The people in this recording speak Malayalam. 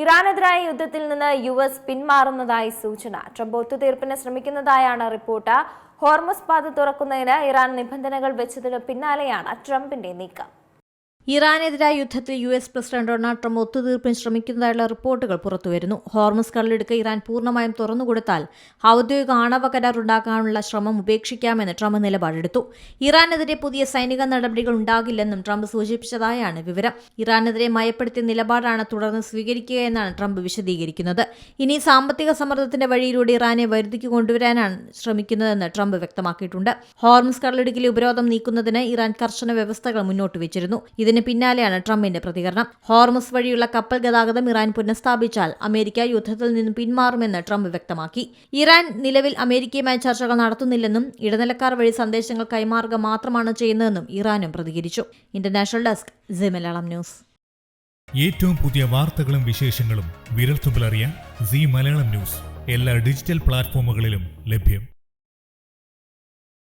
ഇറാനെതിരായ യുദ്ധത്തിൽ നിന്ന് യുഎസ് പിന്മാറുന്നതായി സൂചന. ട്രംപ് ഒത്തുതീർപ്പിന് ശ്രമിക്കുന്നതായാണ് റിപ്പോർട്ട്. ഹോർമുസ് പാത തുറക്കുന്നതിന് ഇറാൻ നിബന്ധനകൾ വെച്ചതിന് പിന്നാലെയാണ് ട്രംപിന്റെ നീക്കം. ഇറാനെതിരായ യുദ്ധത്തിൽ യുഎസ് പ്രസിഡന്റ് ഡൊണാൾഡ് ട്രംപ് ഒത്തുതീർപ്പിന് ശ്രമിക്കുന്നതായുള്ള റിപ്പോർട്ടുകൾ പുറത്തുവരുന്നു. ഹോർമുസ് കടലിടുക്ക് ഇറാൻ പൂർണ്ണമായും തുറന്നുകൊടുത്താൽ ഔദ്യോഗിക ആണവ കരാർ ഉണ്ടാക്കാനുള്ള ശ്രമം ഉപേക്ഷിക്കാമെന്ന് ട്രംപ് നിലപാടെടുത്തു. ഇറാനെതിരെ പുതിയ സൈനിക നടപടികൾ ഉണ്ടാകില്ലെന്നും ട്രംപ് സൂചിപ്പിച്ചതായാണ് വിവരം. ഇറാനെതിരെ മയപ്പെടുത്തിയ നിലപാടാണ് തുടർന്ന് സ്വീകരിക്കുകയെന്നാണ് ട്രംപ് വിശദീകരിക്കുന്നത്. ഇനി സാമ്പത്തിക സമ്മർദ്ദത്തിന്റെ വഴിയിലൂടെ ഇറാനെ വരുതിക്ക് കൊണ്ടുവരാനാണ് ശ്രമിക്കുന്നതെന്ന് ട്രംപ് വ്യക്തമാക്കിയിട്ടുണ്ട്. ഹോർമുസ് കടലിടുക്കിലെ ഉപരോധം നീക്കുന്നതിന് ഇറാൻ കർശന വ്യവസ്ഥകൾ മുന്നോട്ട് വെച്ചിരുന്നു. ഇതിന് പിന്നാലെയാണ് ട്രംപിന്റെ പ്രതികരണം. ഹോർമുസ് വഴിയുള്ള കപ്പൽ ഗതാഗതം ഇറാൻ പുനഃസ്ഥാപിച്ചാൽ അമേരിക്ക യുദ്ധത്തിൽ നിന്നും പിന്മാറുമെന്ന് ട്രംപ് വ്യക്തമാക്കി. ഇറാൻ നിലവിൽ അമേരിക്കയുമായി ചർച്ചകൾ നടത്തുന്നില്ലെന്നും ഇടനിലക്കാർ വഴി സന്ദേശങ്ങൾ കൈമാറുക മാത്രമാണ് ചെയ്യുന്നതെന്നും ഇറാനും പ്രതികരിച്ചു. International desk C Malayalam news. ഏറ്റവും പുതിയ വാർത്തകളും വിശേഷങ്ങളും വിരൽത്തുമ്പിലറിയാൻ സി മലയാളം ന്യൂസ് എല്ലാ ഡിജിറ്റൽ പ്ലാറ്റ്ഫോമുകളിലും ലഭ്യം.